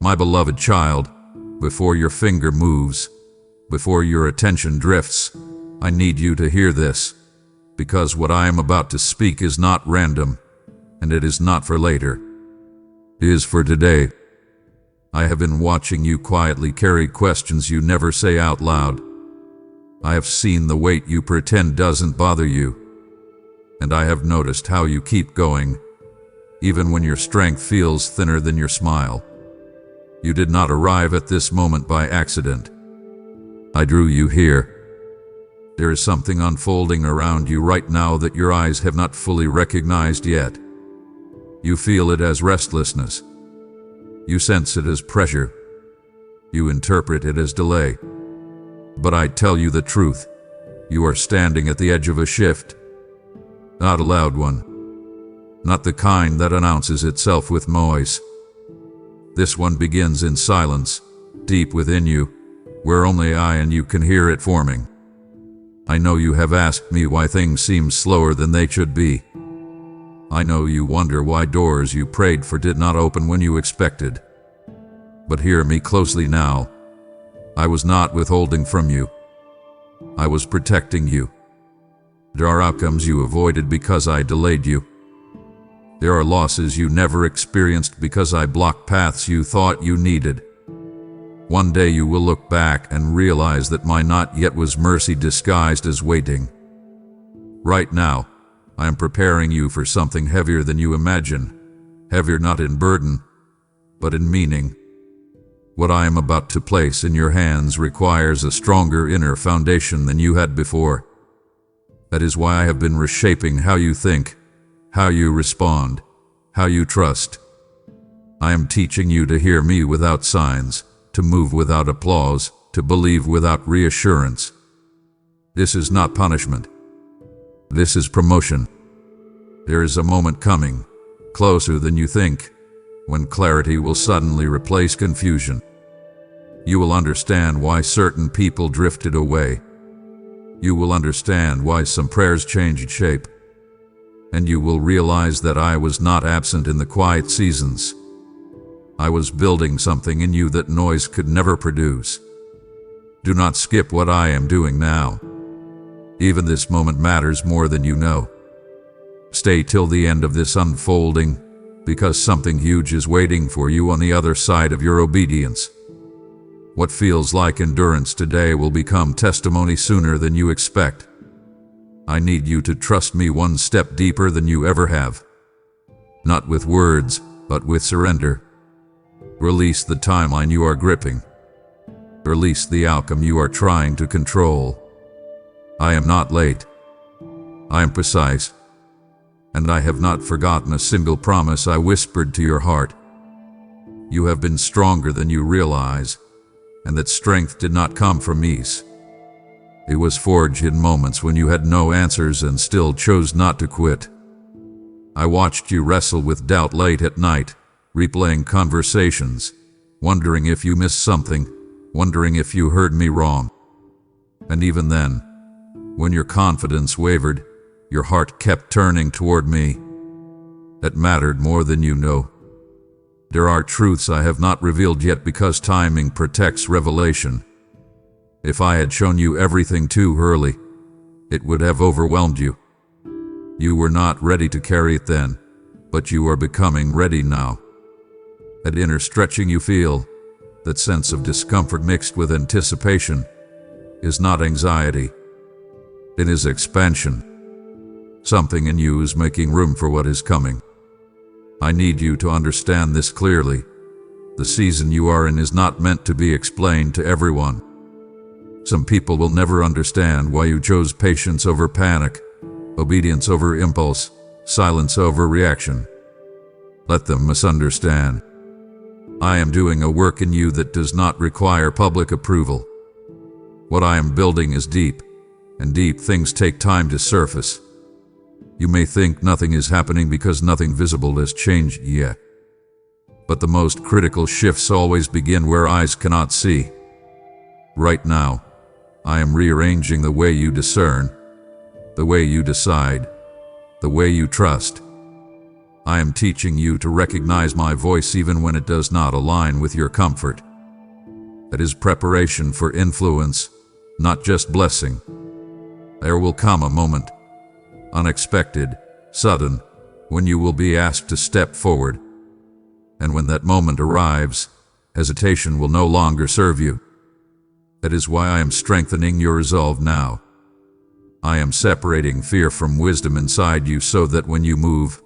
My beloved child, before your finger moves, before your attention drifts, I need you to hear this, because what I am about to speak is not random, and it is not for later. It is for today. I have been watching you quietly carry questions you never say out loud. I have seen the weight you pretend doesn't bother you, and I have noticed how you keep going, even when your strength feels thinner than your smile. You did not arrive at this moment by accident. I drew you here. There is something unfolding around you right now that your eyes have not fully recognized yet. You feel it as restlessness. You sense it as pressure. You interpret it as delay. But I tell you the truth. You are standing at the edge of a shift. Not a loud one. Not the kind that announces itself with noise. This one begins in silence, deep within you, where only I and you can hear it forming. I know you have asked me why things seem slower than they should be. I know you wonder why doors you prayed for did not open when you expected. But hear me closely now. I was not withholding from you. I was protecting you. There are outcomes you avoided because I delayed you. There are losses you never experienced because I blocked paths you thought you needed. One day you will look back and realize that my not yet was mercy disguised as waiting. Right now, I am preparing you for something heavier than you imagine. Heavier not in burden, but in meaning. What I am about to place in your hands requires a stronger inner foundation than you had before. That is why I have been reshaping how you think, how you respond, how you trust. I am teaching you to hear me without signs, to move without applause, to believe without reassurance. This is not punishment. This is promotion. There is a moment coming, closer than you think, when clarity will suddenly replace confusion. You will understand why certain people drifted away. You will understand why some prayers changed shape. And you will realize that I was not absent in the quiet seasons. I was building something in you that noise could never produce. Do not skip what I am doing now. Even this moment matters more than you know. Stay till the end of this unfolding, because something huge is waiting for you on the other side of your obedience. What feels like endurance today will become testimony sooner than you expect. I need you to trust me one step deeper than you ever have. Not with words, but with surrender. Release the timeline you are gripping. Release the outcome you are trying to control. I am not late. I am precise. And I have not forgotten a single promise I whispered to your heart. You have been stronger than you realize, and that strength did not come from ease. It was forged in moments when you had no answers and still chose not to quit. I watched you wrestle with doubt late at night, replaying conversations, wondering if you missed something, wondering if you heard me wrong. And even then, when your confidence wavered, your heart kept turning toward me. That mattered more than you know. There are truths I have not revealed yet because timing protects revelation. If I had shown you everything too early, it would have overwhelmed you. You were not ready to carry it then, but you are becoming ready now. That inner stretching you feel, that sense of discomfort mixed with anticipation, is not anxiety. It is expansion. Something in you is making room for what is coming. I need you to understand this clearly. The season you are in is not meant to be explained to everyone. Some people will never understand why you chose patience over panic, obedience over impulse, silence over reaction. Let them misunderstand. I am doing a work in you that does not require public approval. What I am building is deep, and deep things take time to surface. You may think nothing is happening because nothing visible has changed yet. But the most critical shifts always begin where eyes cannot see. Right now, I am rearranging the way you discern, the way you decide, the way you trust. I am teaching you to recognize my voice even when it does not align with your comfort. That is preparation for influence, not just blessing. There will come a moment, unexpected, sudden, when you will be asked to step forward. And when that moment arrives, hesitation will no longer serve you. That is why I am strengthening your resolve now. I am separating fear from wisdom inside you so that when you move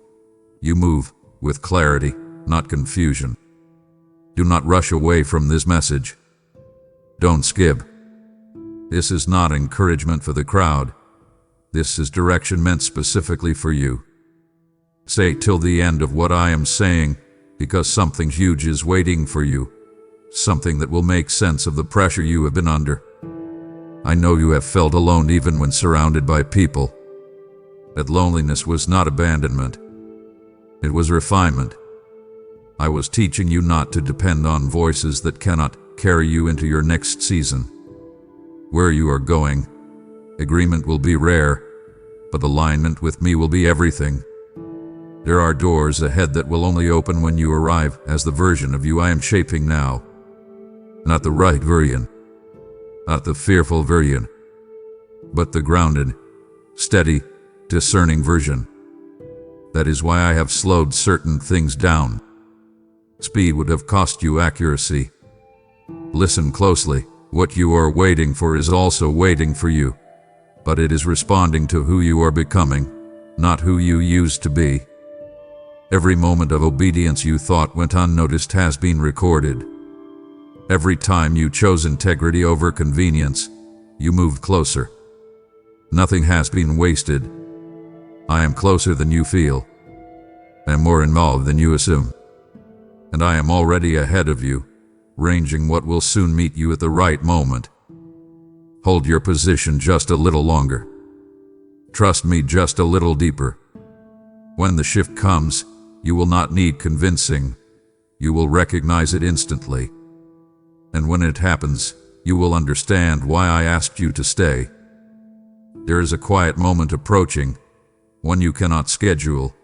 with clarity, not confusion. Do not rush away from this message. Don't skip. This is not encouragement for the crowd. This is direction meant specifically for you. Stay till the end of what I am saying, because something huge is waiting for you. Something that will make sense of the pressure you have been under. I know you have felt alone even when surrounded by people. That loneliness was not abandonment. It was refinement. I was teaching you not to depend on voices that cannot carry you into your next season. Where you are going, agreement will be rare, but alignment with me will be everything. There are doors ahead that will only open when you arrive as the version of you I am shaping now. Not the right version, not the fearful version, but the grounded, steady, discerning version. That is why I have slowed certain things down. Speed would have cost you accuracy. Listen closely. What you are waiting for is also waiting for you, but it is responding to who you are becoming, not who you used to be. Every moment of obedience you thought went unnoticed has been recorded. Every time you chose integrity over convenience, you moved closer. Nothing has been wasted. I am closer than you feel. I am more involved than you assume. And I am already ahead of you, ranging what will soon meet you at the right moment. Hold your position just a little longer. Trust me just a little deeper. When the shift comes, you will not need convincing. You will recognize it instantly. And when it happens, you will understand why I asked you to stay. There is a quiet moment approaching, one you cannot schedule,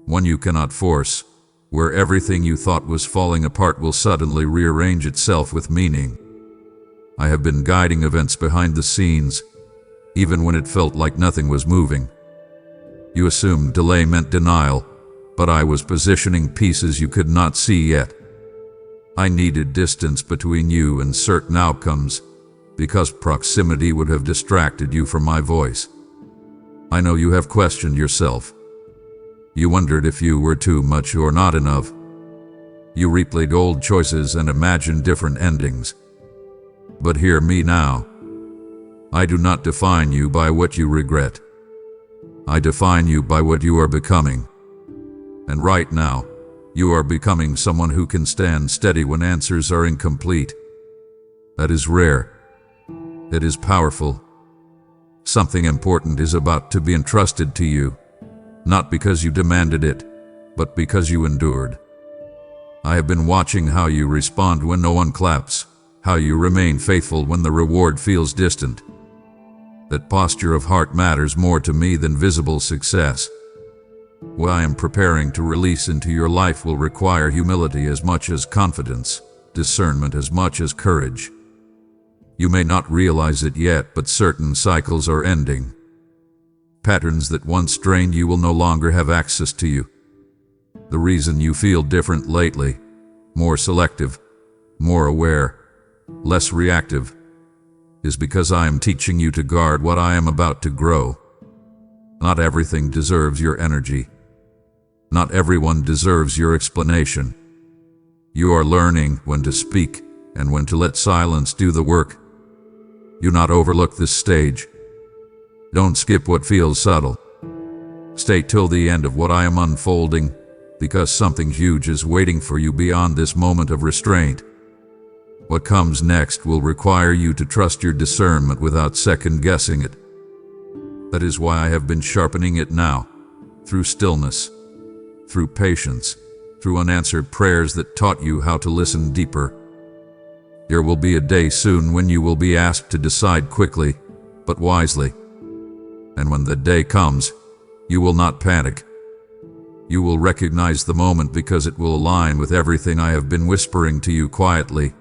one you cannot force, where everything you thought was falling apart will suddenly rearrange itself with meaning. I have been guiding events behind the scenes, even when it felt like nothing was moving. You assumed delay meant denial, but I was positioning pieces you could not see yet. I needed distance between you and certain outcomes, because proximity would have distracted you from my voice. I know you have questioned yourself. You wondered if you were too much or not enough. You replayed old choices and imagined different endings. But hear me now. I do not define you by what you regret. I define you by what you are becoming. And right now, you are becoming someone who can stand steady when answers are incomplete. That is rare. It is powerful. Something important is about to be entrusted to you. Not because you demanded it, but because you endured. I have been watching how you respond when no one claps, how you remain faithful when the reward feels distant. That posture of heart matters more to me than visible success. What I am preparing to release into your life will require humility as much as confidence, discernment as much as courage. You may not realize it yet, but certain cycles are ending. Patterns that once drained you will no longer have access to you. The reason you feel different lately, more selective, more aware, less reactive, is because I am teaching you to guard what I am about to grow. Not everything deserves your energy. Not everyone deserves your explanation. You are learning when to speak and when to let silence do the work. Do not overlook this stage. Don't skip what feels subtle. Stay till the end of what I am unfolding, because something huge is waiting for you beyond this moment of restraint. What comes next will require you to trust your discernment without second-guessing it. That is why I have been sharpening it now, through stillness, through patience, through unanswered prayers that taught you how to listen deeper. There will be a day soon when you will be asked to decide quickly, but wisely. And when the day comes, you will not panic. You will recognize the moment because it will align with everything I have been whispering to you quietly.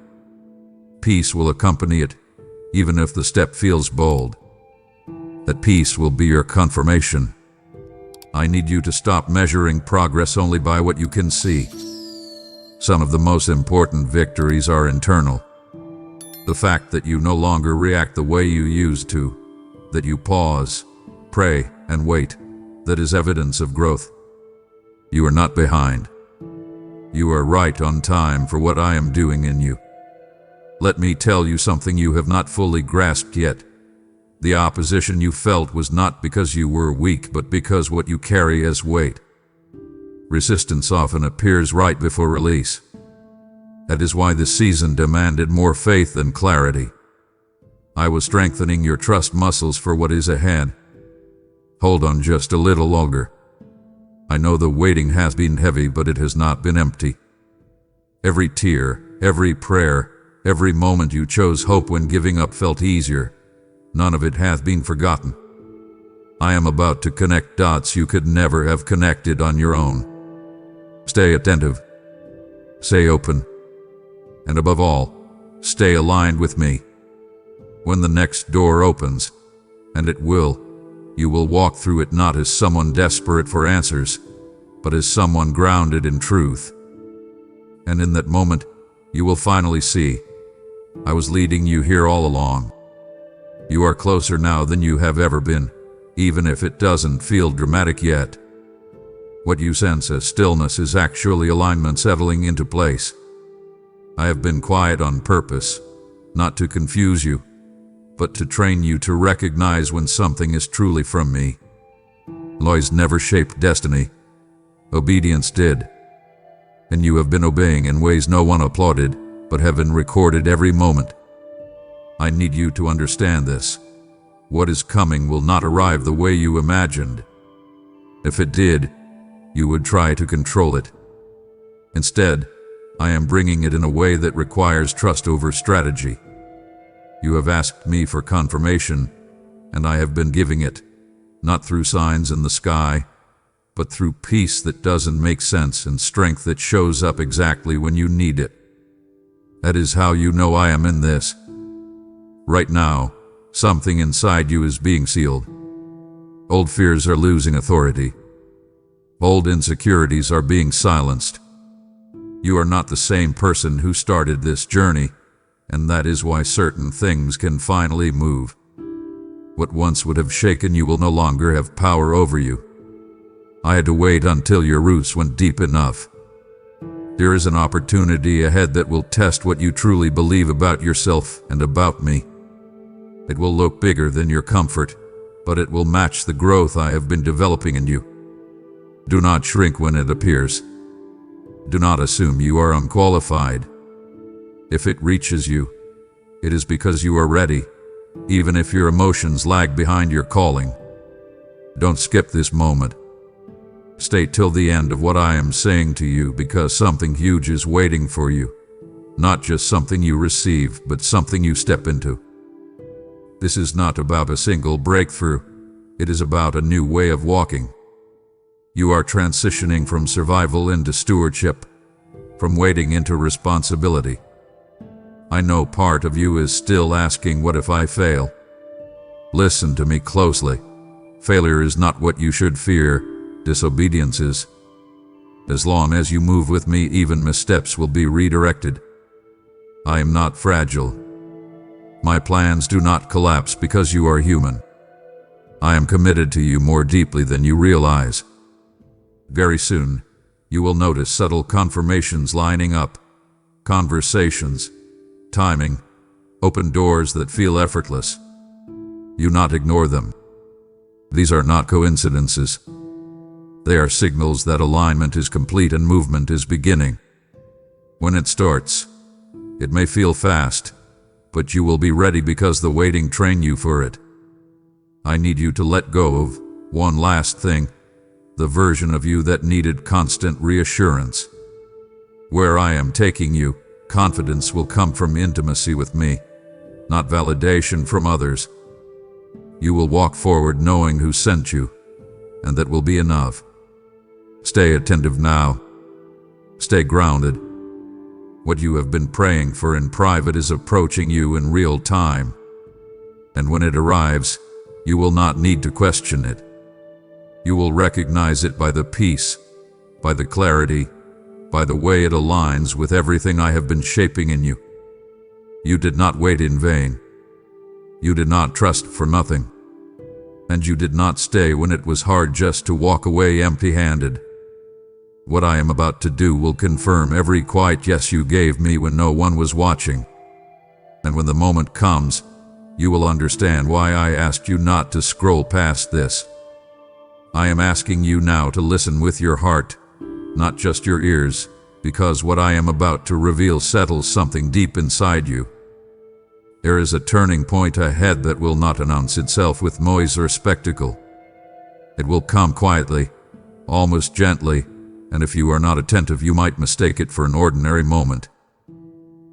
Peace will accompany it, even if the step feels bold. That peace will be your confirmation. I need you to stop measuring progress only by what you can see. Some of the most important victories are internal. The fact that you no longer react the way you used to, that you pause, pray, and wait, that is evidence of growth. You are not behind. You are right on time for what I am doing in you. Let me tell you something you have not fully grasped yet. The opposition you felt was not because you were weak, but because what you carry as weight. Resistance often appears right before release. That is why this season demanded more faith than clarity. I was strengthening your trust muscles for what is ahead. Hold on just a little longer. I know the waiting has been heavy, but it has not been empty. Every tear, every prayer, every moment you chose hope when giving up felt easier. None of it hath been forgotten. I am about to connect dots you could never have connected on your own. Stay attentive. Stay open. And above all, stay aligned with me. When the next door opens, and it will, you will walk through it not as someone desperate for answers, but as someone grounded in truth. And in that moment, you will finally see, I was leading you here all along. You are closer now than you have ever been, even if it doesn't feel dramatic yet. What you sense as stillness is actually alignment settling into place. I have been quiet on purpose, not to confuse you, but to train you to recognize when something is truly from me. Noise never shaped destiny. Obedience did. And you have been obeying in ways no one applauded, but heaven recorded every moment. I need you to understand this. What is coming will not arrive the way you imagined. If it did, you would try to control it. Instead, I am bringing it in a way that requires trust over strategy. You have asked me for confirmation, and I have been giving it, not through signs in the sky, but through peace that doesn't make sense and strength that shows up exactly when you need it. That is how you know I am in this. Right now, something inside you is being sealed. Old fears are losing authority. Old insecurities are being silenced. You are not the same person who started this journey, and that is why certain things can finally move. What once would have shaken you will no longer have power over you. I had to wait until your roots went deep enough. There is an opportunity ahead that will test what you truly believe about yourself and about me. It will look bigger than your comfort, but it will match the growth I have been developing in you. Do not shrink when it appears. Do not assume you are unqualified. If it reaches you, it is because you are ready, even if your emotions lag behind your calling. Don't skip this moment. Stay till the end of what I am saying to you, because something huge is waiting for you. Not just something you receive, but something you step into. This is not about a single breakthrough. It is about a new way of walking. You are transitioning from survival into stewardship, from waiting into responsibility. I know part of you is still asking, what if I fail? Listen to me closely. Failure is not what you should fear. Disobedience is. As long as you move with me, even missteps will be redirected. I am not fragile. My plans do not collapse because you are human. I am committed to you more deeply than you realize. Very soon, you will notice subtle confirmations lining up, conversations, timing, open doors that feel effortless. You not ignore them. These are not coincidences. They are signals that alignment is complete and movement is beginning. When it starts, it may feel fast, but you will be ready because the waiting trained you for it. I need you to let go of one last thing, the version of you that needed constant reassurance. Where I am taking you, confidence will come from intimacy with me, not validation from others. You will walk forward knowing who sent you, and that will be enough. Stay attentive now. Stay grounded. What you have been praying for in private is approaching you in real time. And when it arrives, you will not need to question it. You will recognize it by the peace, by the clarity, by the way it aligns with everything I have been shaping in you. You did not wait in vain. You did not trust for nothing. And you did not stay when it was hard just to walk away empty-handed. What I am about to do will confirm every quiet yes you gave me when no one was watching. And when the moment comes, you will understand why I asked you not to scroll past this. I am asking you now to listen with your heart, not just your ears, because what I am about to reveal settles something deep inside you. There is a turning point ahead that will not announce itself with noise or spectacle. It will come quietly, almost gently, and if you are not attentive, you might mistake it for an ordinary moment.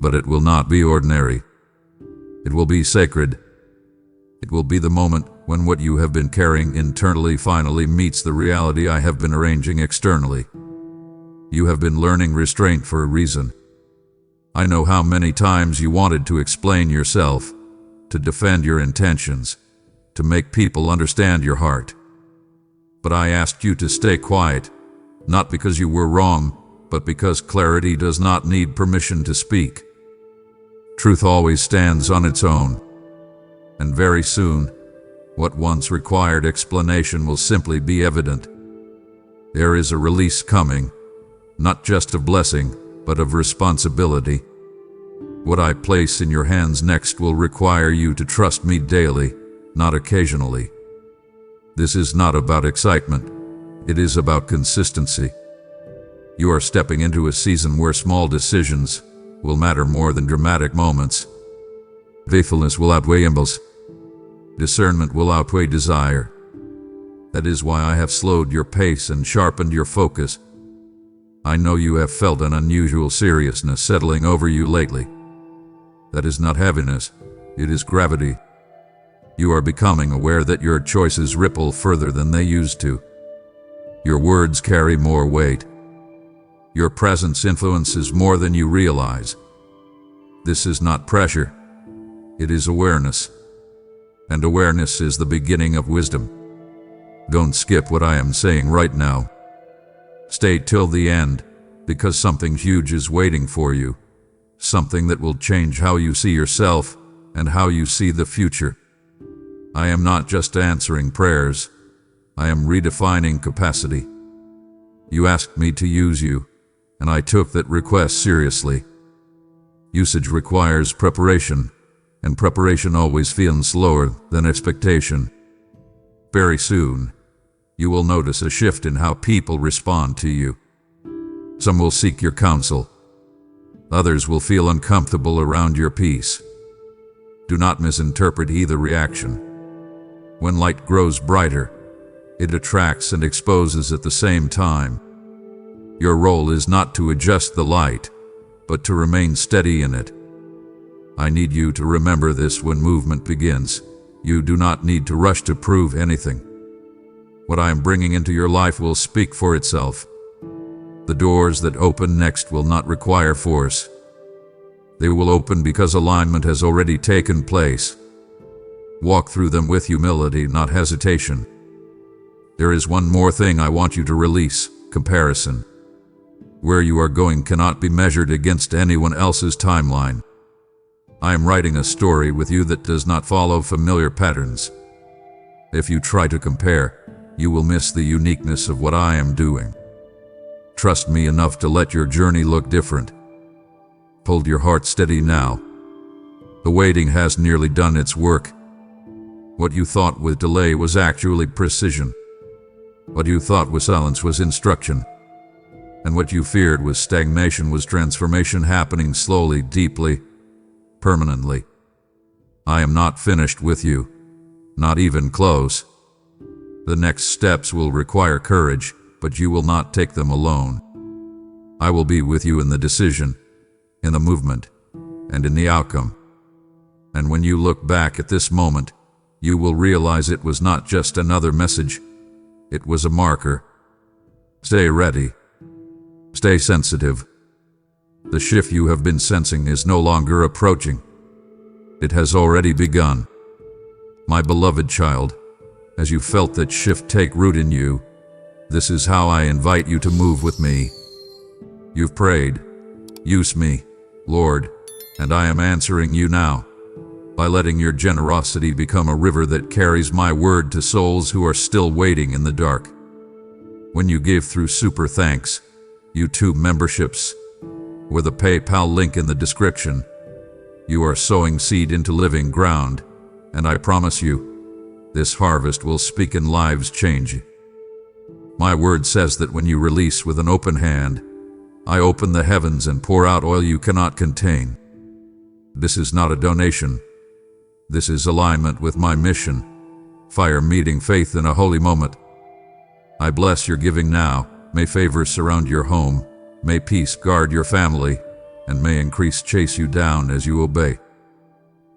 But it will not be ordinary. It will be sacred. It will be the moment when what you have been carrying internally finally meets the reality I have been arranging externally. You have been learning restraint for a reason. I know how many times you wanted to explain yourself, to defend your intentions, to make people understand your heart. But I asked you to stay quiet, not because you were wrong, but because clarity does not need permission to speak. Truth always stands on its own. And very soon, what once required explanation will simply be evident. There is a release coming, not just of blessing, but of responsibility. What I place in your hands next will require you to trust me daily, not occasionally. This is not about excitement. It is about consistency. You are stepping into a season where small decisions will matter more than dramatic moments. Faithfulness will outweigh impulse. Discernment will outweigh desire. That is why I have slowed your pace and sharpened your focus. I know you have felt an unusual seriousness settling over you lately. That is not heaviness, it is gravity. You are becoming aware that your choices ripple further than they used to. Your words carry more weight. Your presence influences more than you realize. This is not pressure, it is awareness. And awareness is the beginning of wisdom. Don't skip what I am saying right now. Stay till the end, because something huge is waiting for you. Something that will change how you see yourself and how you see the future. I am not just answering prayers. I am redefining capacity. You asked me to use you, and I took that request seriously. Usage requires preparation, and preparation always feels slower than expectation. Very soon, you will notice a shift in how people respond to you. Some will seek your counsel. Others will feel uncomfortable around your peace. Do not misinterpret either reaction. When light grows brighter, it attracts and exposes at the same time. Your role is not to adjust the light, but to remain steady in it. I need you to remember this when movement begins. You do not need to rush to prove anything. What I am bringing into your life will speak for itself. The doors that open next will not require force. They will open because alignment has already taken place. Walk through them with humility, not hesitation. There is one more thing I want you to release: comparison. Where you are going cannot be measured against anyone else's timeline. I am writing a story with you that does not follow familiar patterns. If you try to compare, you will miss the uniqueness of what I am doing. Trust me enough to let your journey look different. Hold your heart steady now. The waiting has nearly done its work. What you thought was delay was actually precision. What you thought was silence was instruction. And what you feared was stagnation was transformation happening slowly, deeply, permanently. I am not finished with you, not even close. The next steps will require courage, but you will not take them alone. I will be with you in the decision, in the movement, and in the outcome. And when you look back at this moment, you will realize it was not just another message. It was a marker. Stay ready. Stay sensitive. The shift you have been sensing is no longer approaching. It has already begun. My beloved child, as you felt that shift take root in you, this is how I invite you to move with me. You've prayed, "Use me, Lord," and I am answering you now, by letting your generosity become a river that carries my word to souls who are still waiting in the dark. When you give through Super Thanks, YouTube memberships, or the PayPal link in the description, you are sowing seed into living ground, and I promise you, this harvest will speak and lives change. My word says that when you release with an open hand, I open the heavens and pour out oil you cannot contain. This is not a donation. This is alignment with my mission. Fire meeting faith in a holy moment. I bless your giving now. May favor surround your home. May peace guard your family. And may increase chase you down as you obey.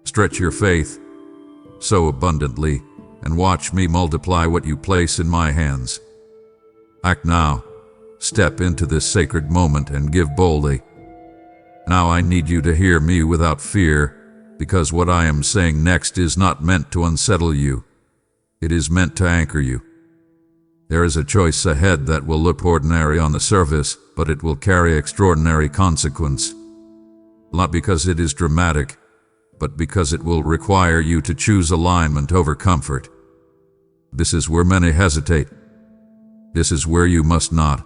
Stretch your faith so abundantly, and watch me multiply what you place in my hands. Act now. Step into this sacred moment and give boldly. Now I need you to hear me without fear, because what I am saying next is not meant to unsettle you. It is meant to anchor you. There is a choice ahead that will look ordinary on the surface, but it will carry extraordinary consequence. Not because it is dramatic, but because it will require you to choose alignment over comfort. This is where many hesitate. This is where you must not.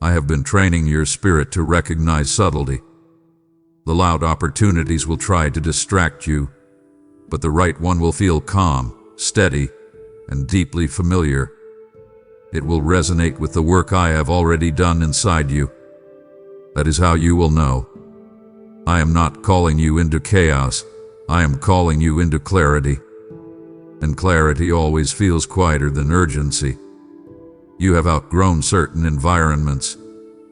I have been training your spirit to recognize subtlety. The loud opportunities will try to distract you, but the right one will feel calm, steady, and deeply familiar. It will resonate with the work I have already done inside you. That is how you will know. I am not calling you into chaos. I am calling you into clarity. And clarity always feels quieter than urgency. You have outgrown certain environments,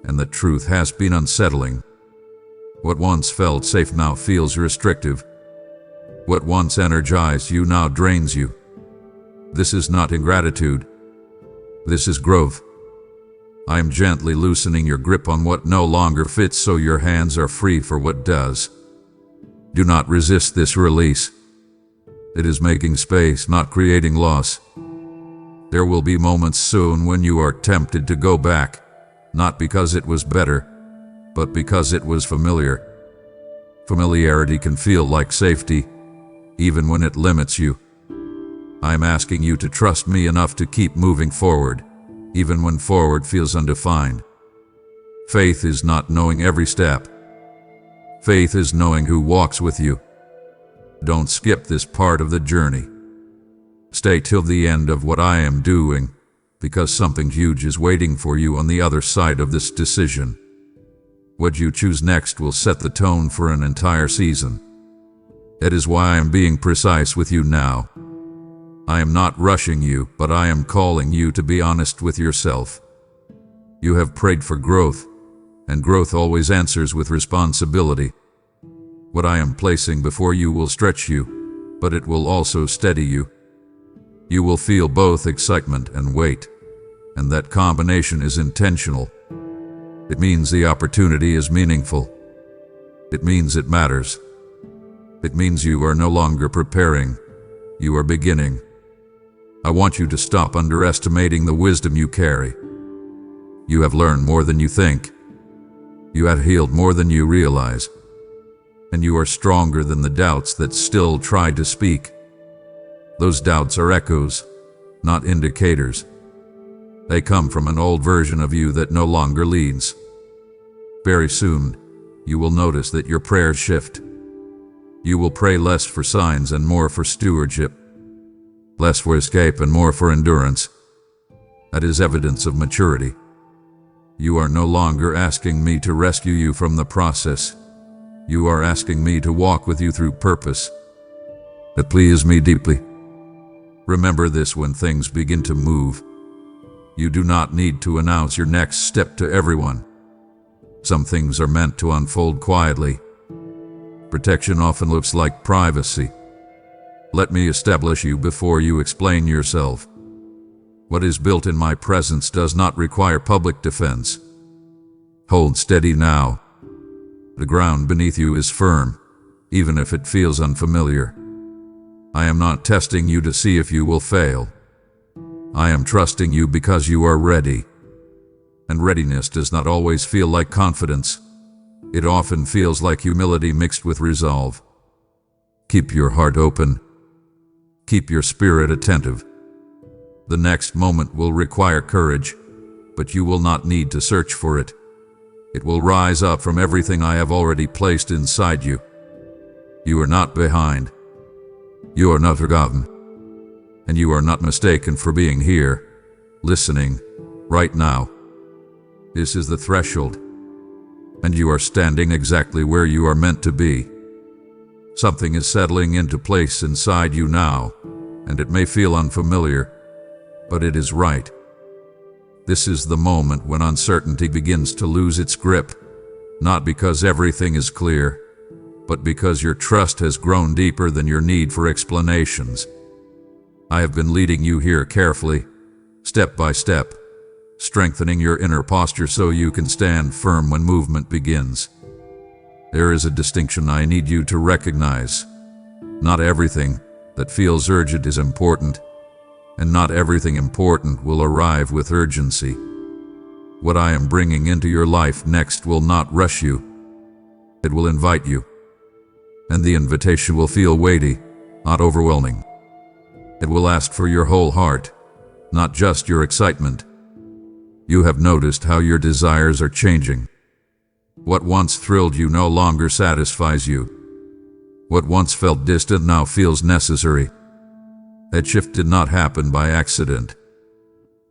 and the truth has been unsettling. What once felt safe now feels restrictive. What once energized you now drains you. This is not ingratitude. This is growth. I am gently loosening your grip on what no longer fits so your hands are free for what does. Do not resist this release. It is making space, not creating loss. There will be moments soon when you are tempted to go back, not because it was better, but because it was familiar. Familiarity can feel like safety, even when it limits you. I am asking you to trust me enough to keep moving forward, even when forward feels undefined. Faith is not knowing every step. Faith is knowing who walks with you. Don't skip this part of the journey. Stay till the end of what I am doing, because something huge is waiting for you on the other side of this decision. What you choose next will set the tone for an entire season. That is why I am being precise with you now. I am not rushing you, but I am calling you to be honest with yourself. You have prayed for growth, and growth always answers with responsibility. What I am placing before you will stretch you, but it will also steady you. You will feel both excitement and weight, and that combination is intentional. It means the opportunity is meaningful. It means it matters. It means you are no longer preparing, you are beginning. I want you to stop underestimating the wisdom you carry. You have learned more than you think. You have healed more than you realize. And you are stronger than the doubts that still try to speak. Those doubts are echoes, not indicators. They come from an old version of you that no longer leads. Very soon, you will notice that your prayers shift. You will pray less for signs and more for stewardship. Less for escape and more for endurance. That is evidence of maturity. You are no longer asking me to rescue you from the process. You are asking me to walk with you through purpose. That pleases me deeply. Remember this when things begin to move. You do not need to announce your next step to everyone. Some things are meant to unfold quietly. Protection often looks like privacy. Let me establish you before you explain yourself. What is built in my presence does not require public defense. Hold steady now. The ground beneath you is firm, even if it feels unfamiliar. I am not testing you to see if you will fail. I am trusting you because you are ready. And readiness does not always feel like confidence. It often feels like humility mixed with resolve. Keep your heart open. Keep your spirit attentive. The next moment will require courage, but you will not need to search for it. It will rise up from everything I have already placed inside you. You are not behind. You are not forgotten. And you are not mistaken for being here, listening, right now. This is the threshold, and you are standing exactly where you are meant to be. Something is settling into place inside you now, and it may feel unfamiliar, but it is right. This is the moment when uncertainty begins to lose its grip, not because everything is clear, but because your trust has grown deeper than your need for explanations. I have been leading you here carefully, step by step, strengthening your inner posture so you can stand firm when movement begins. There is a distinction I need you to recognize. Not everything that feels urgent is important, and not everything important will arrive with urgency. What I am bringing into your life next will not rush you. It will invite you, and the invitation will feel weighty, not overwhelming. It will ask for your whole heart, not just your excitement. You have noticed how your desires are changing. What once thrilled you no longer satisfies you. What once felt distant now feels necessary. That shift did not happen by accident.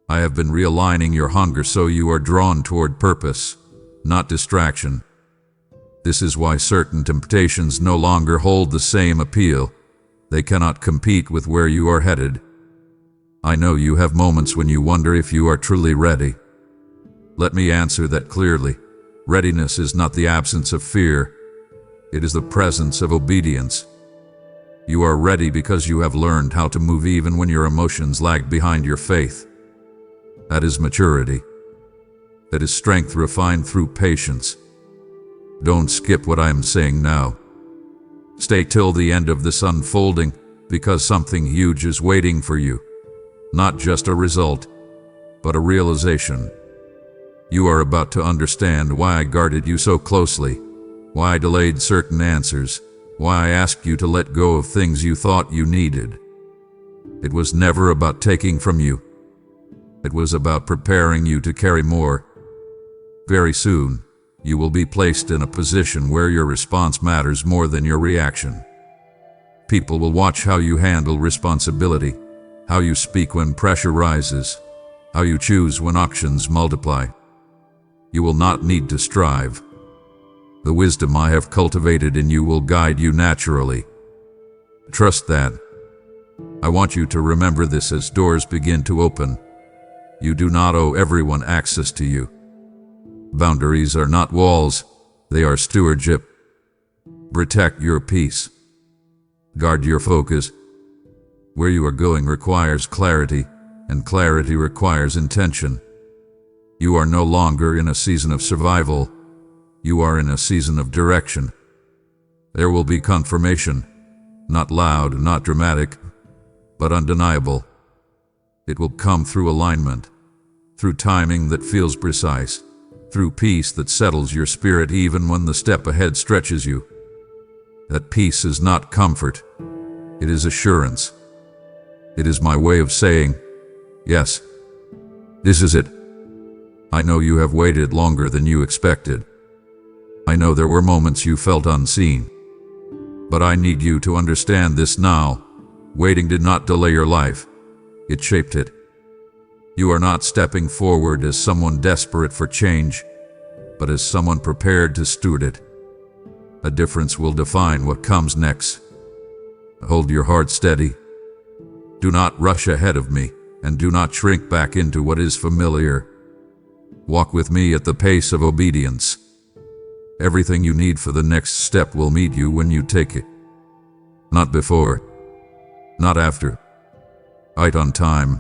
I have been realigning your hunger so you are drawn toward purpose, not distraction. This is why certain temptations no longer hold the same appeal. They cannot compete with where you are headed. I know you have moments when you wonder if you are truly ready. Let me answer that clearly. Readiness is not the absence of fear. It is the presence of obedience. You are ready because you have learned how to move even when your emotions lag behind your faith. That is maturity. That is strength refined through patience. Don't skip what I am saying now. Stay till the end of this unfolding, because something huge is waiting for you. Not just a result, but a realization. You are about to understand why I guarded you so closely, why I delayed certain answers, why I asked you to let go of things you thought you needed. It was never about taking from you. It was about preparing you to carry more. Very soon, you will be placed in a position where your response matters more than your reaction. People will watch how you handle responsibility, how you speak when pressure rises, how you choose when options multiply. You will not need to strive. The wisdom I have cultivated in you will guide you naturally. Trust that. I want you to remember this as doors begin to open. You do not owe everyone access to you. Boundaries are not walls, they are stewardship. Protect your peace. Guard your focus. Where you are going requires clarity, and clarity requires intention. You are no longer in a season of survival. You are in a season of direction. There will be confirmation, not loud, not dramatic, but undeniable. It will come through alignment, through timing that feels precise, through peace that settles your spirit even when the step ahead stretches you. That peace is not comfort, it is assurance. It is my way of saying, yes, this is it. I know you have waited longer than you expected. I know there were moments you felt unseen. But I need you to understand this now. Waiting did not delay your life. It shaped it. You are not stepping forward as someone desperate for change, but as someone prepared to steward it. A difference will define what comes next. Hold your heart steady. Do not rush ahead of me, and do not shrink back into what is familiar. Walk with me at the pace of obedience. Everything you need for the next step will meet you when you take it. Not before. Not after. Right on time.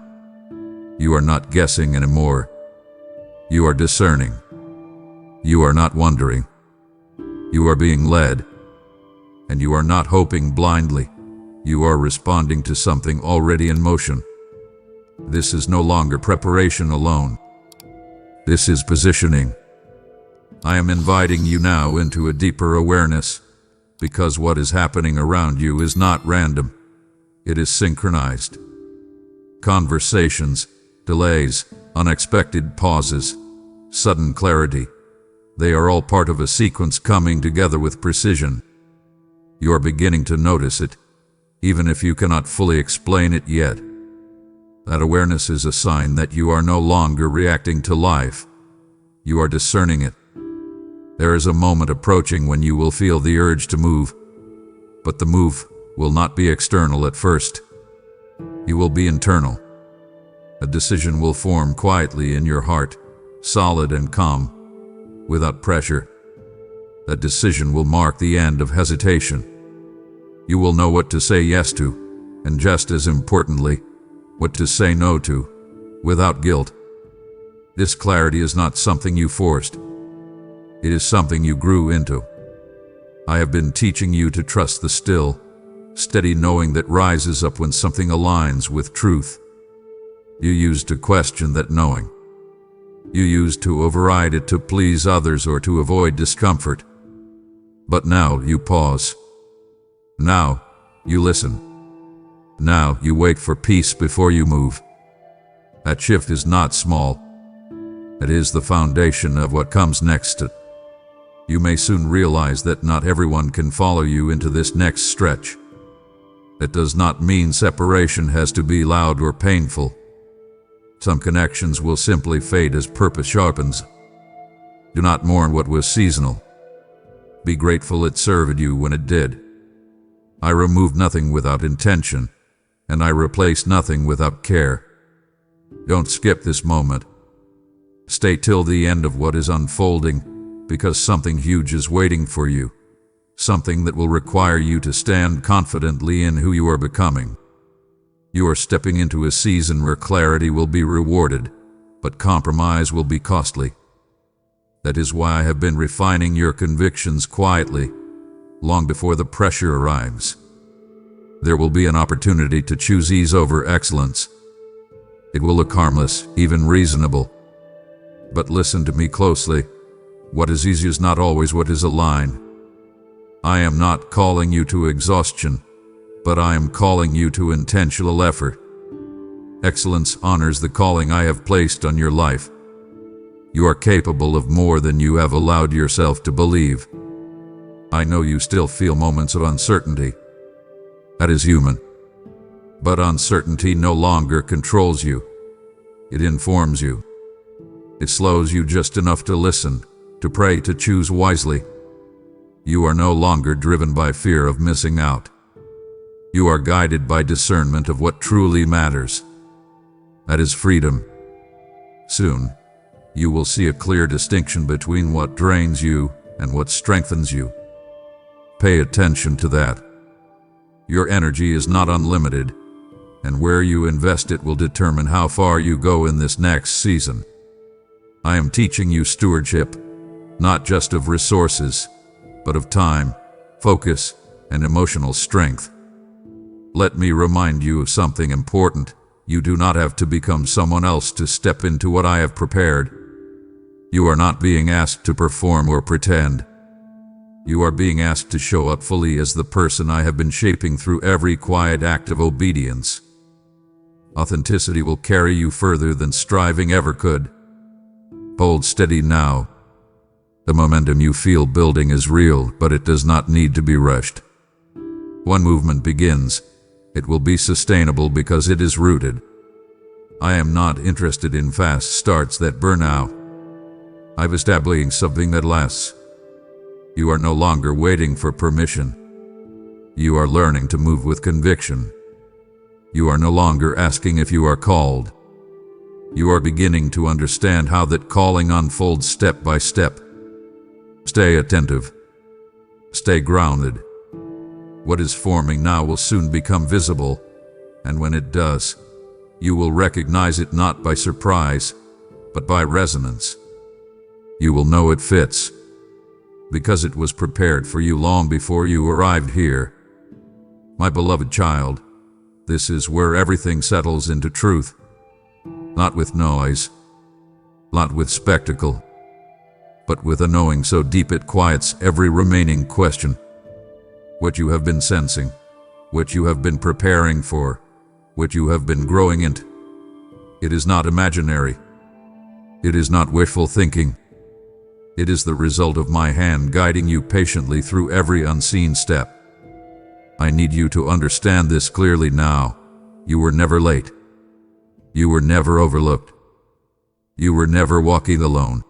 You are not guessing anymore. You are discerning. You are not wondering. You are being led. And you are not hoping blindly. You are responding to something already in motion. This is no longer preparation alone. This is positioning. I am inviting you now into a deeper awareness, because what is happening around you is not random. It is synchronized. Conversations, delays, unexpected pauses, sudden clarity. They are all part of a sequence coming together with precision. You are beginning to notice it, even if you cannot fully explain it yet. That awareness is a sign that you are no longer reacting to life. You are discerning it. There is a moment approaching when you will feel the urge to move, but the move will not be external at first. It will be internal. A decision will form quietly in your heart, solid and calm, without pressure. That decision will mark the end of hesitation. You will know what to say yes to, and just as importantly, what to say no to, without guilt. This clarity is not something you forced. It is something you grew into. I have been teaching you to trust the still, steady knowing that rises up when something aligns with truth. You used to question that knowing. You used to override it to please others or to avoid discomfort. But now you pause. Now you listen. Now you wait for peace before you move. That shift is not small. It is the foundation of what comes next. You may soon realize that not everyone can follow you into this next stretch. That does not mean separation has to be loud or painful. Some connections will simply fade as purpose sharpens. Do not mourn what was seasonal. Be grateful it served you when it did. I removed nothing without intention, and I replaced nothing without care. Don't skip this moment. Stay till the end of what is unfolding, because something huge is waiting for you. Something that will require you to stand confidently in who you are becoming. You are stepping into a season where clarity will be rewarded, but compromise will be costly. That is why I have been refining your convictions quietly, long before the pressure arrives. There will be an opportunity to choose ease over excellence. It will look harmless, even reasonable. But listen to me closely. What is easy is not always what is aligned. I am not calling you to exhaustion, but I am calling you to intentional effort. Excellence honors the calling I have placed on your life. You are capable of more than you have allowed yourself to believe. I know you still feel moments of uncertainty. That is human. But uncertainty no longer controls you. It informs you. It slows you just enough to listen, to pray, to choose wisely. You are no longer driven by fear of missing out. You are guided by discernment of what truly matters. That is freedom. Soon, you will see a clear distinction between what drains you and what strengthens you. Pay attention to that. Your energy is not unlimited, and where you invest it will determine how far you go in this next season. I am teaching you stewardship, not just of resources, but of time, focus, and emotional strength. Let me remind you of something important. You do not have to become someone else to step into what I have prepared. You are not being asked to perform or pretend. You are being asked to show up fully as the person I have been shaping through every quiet act of obedience. Authenticity will carry you further than striving ever could. Hold steady now. The momentum you feel building is real, but it does not need to be rushed. When movement begins, it will be sustainable because it is rooted. I am not interested in fast starts that burn out. I've established something that lasts. You are no longer waiting for permission. You are learning to move with conviction. You are no longer asking if you are called. You are beginning to understand how that calling unfolds step by step. Stay attentive. Stay grounded. What is forming now will soon become visible, and when it does, You will recognize it not by surprise, but by resonance. You will know it fits, because it was prepared for you long before you arrived here. My beloved child, this is where everything settles into truth, not with noise, not with spectacle, but with a knowing so deep it quiets every remaining question. What you have been sensing, what you have been preparing for, what you have been growing into, it is not imaginary. It is not wishful thinking. It is the result of my hand guiding you patiently through every unseen step. I need you to understand this clearly now. You were never late. You were never overlooked. You were never walking alone.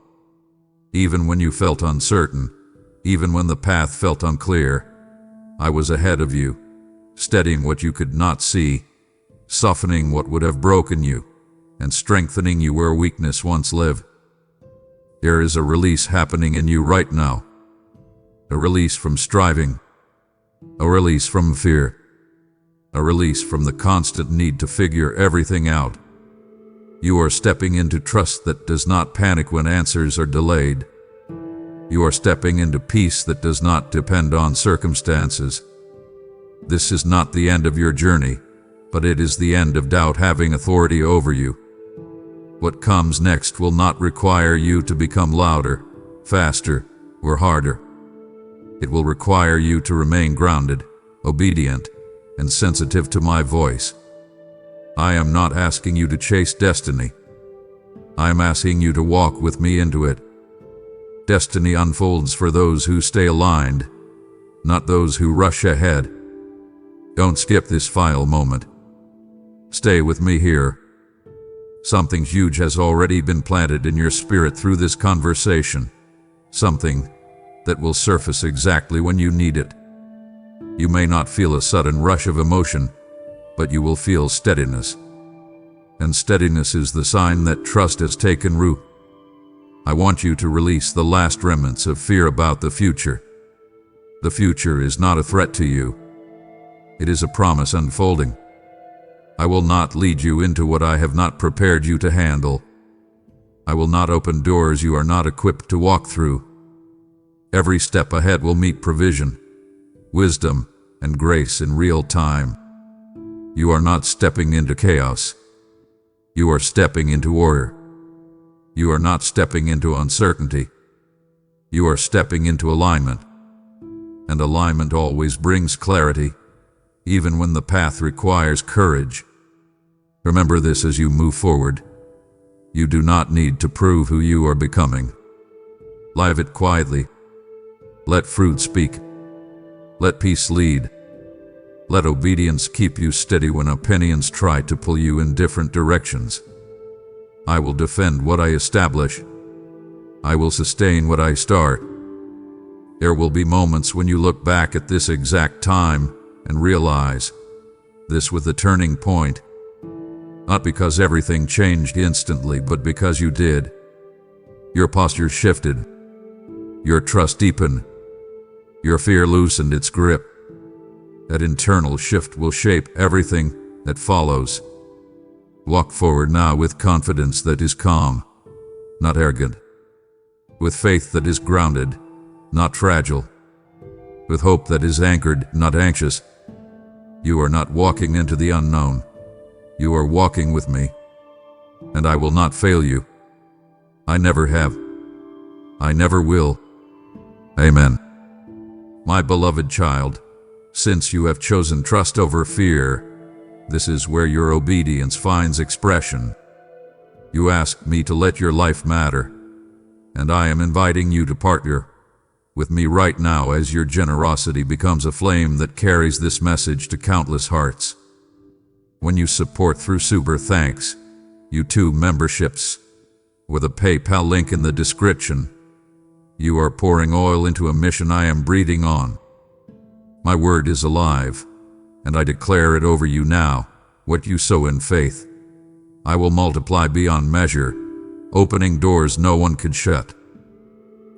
Even when you felt uncertain, even when the path felt unclear, I was ahead of you, steadying what you could not see, softening what would have broken you, and strengthening you where weakness once lived. There is a release happening in you right now. A release from striving. A release from fear. A release from the constant need to figure everything out. You are stepping into trust that does not panic when answers are delayed. You are stepping into peace that does not depend on circumstances. This is not the end of your journey, but it is the end of doubt having authority over you. What comes next will not require you to become louder, faster, or harder. It will require you to remain grounded, obedient, and sensitive to my voice. I am not asking you to chase destiny. I am asking you to walk with me into it. Destiny unfolds for those who stay aligned, not those who rush ahead. Don't skip this final moment. Stay with me here. Something huge has already been planted in your spirit through this conversation. Something that will surface exactly when you need it. You may not feel a sudden rush of emotion, but you will feel steadiness. And steadiness is the sign that trust has taken root. I want you to release the last remnants of fear about the future. The future is not a threat to you. It is a promise unfolding. I will not lead you into what I have not prepared you to handle. I will not open doors you are not equipped to walk through. Every step ahead will meet provision, wisdom, and grace in real time. You are not stepping into chaos. You are stepping into order. You are not stepping into uncertainty. You are stepping into alignment. And alignment always brings clarity, even when the path requires courage. Remember this as you move forward. You do not need to prove who you are becoming. Live it quietly. Let fruit speak. Let peace lead. Let obedience keep you steady when opinions try to pull you in different directions. I will defend what I establish. I will sustain what I start. There will be moments when you look back at this exact time and realize this was the turning point. Not because everything changed instantly, but because you did. Your posture shifted. Your trust deepened. Your fear loosened its grip. That internal shift will shape everything that follows. Walk forward now with confidence that is calm, not arrogant. With faith that is grounded, not fragile. With hope that is anchored, not anxious. You are not walking into the unknown. You are walking with me, and I will not fail you. I never have. I never will. Amen. My beloved child, since you have chosen trust over fear, this is where your obedience finds expression. You asked me to let your life matter, and I am inviting you to partner with me right now as your generosity becomes a flame that carries this message to countless hearts. When you support through Super Thanks, YouTube memberships, or the PayPal link in the description, you are pouring oil into a mission I am breathing on. My word is alive, and I declare it over you now. What you sow in faith, I will multiply beyond measure, opening doors no one could shut.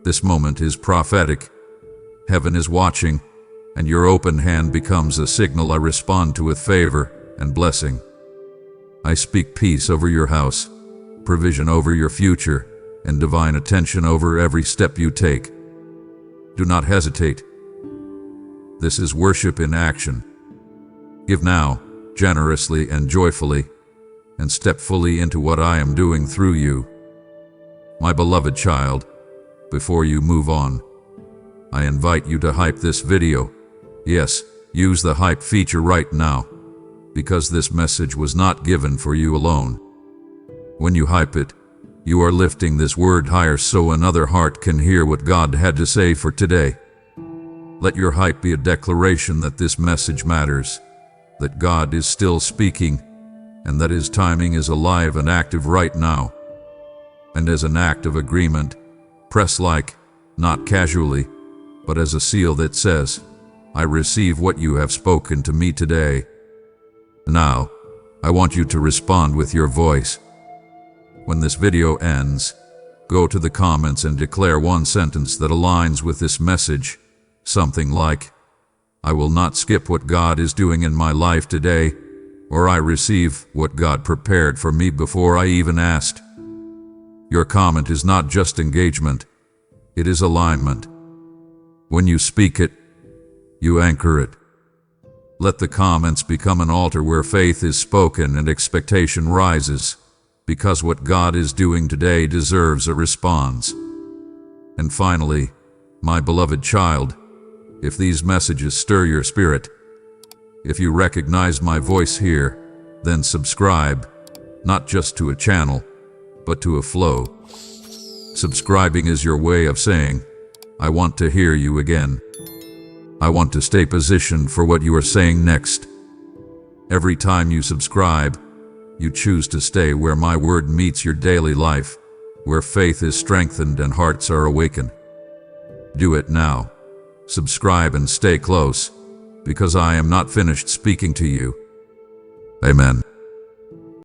This moment is prophetic. Heaven is watching, and your open hand becomes a signal I respond to with favor and blessing. I speak peace over your house, provision over your future, and divine attention over every step you take. Do not hesitate. This is worship in action. Give now, generously and joyfully, and step fully into what I am doing through you. My beloved child, before you move on, I invite you to hype this video. Yes, use the hype feature right now, because this message was not given for you alone. When you hype it, you are lifting this word higher so another heart can hear what God had to say for today. Let your hype be a declaration that this message matters, that God is still speaking, and that His timing is alive and active right now. And as an act of agreement, press like, not casually, but as a seal that says, I receive what you have spoken to me today. Now, I want you to respond with your voice. When this video ends, go to the comments and declare one sentence that aligns with this message. Something like, I will not skip what God is doing in my life today, or I receive what God prepared for me before I even asked. Your comment is not just engagement, it is alignment. When you speak it, you anchor it. Let the comments become an altar where faith is spoken and expectation rises, because what God is doing today deserves a response. And finally, my beloved child, if these messages stir your spirit, if you recognize my voice here, then subscribe, not just to a channel, but to a flow. Subscribing is your way of saying, I want to hear you again. I want to stay positioned for what you are saying next. Every time you subscribe, you choose to stay where my word meets your daily life, where faith is strengthened and hearts are awakened. Do it now. Subscribe and stay close, because I am not finished speaking to you. Amen.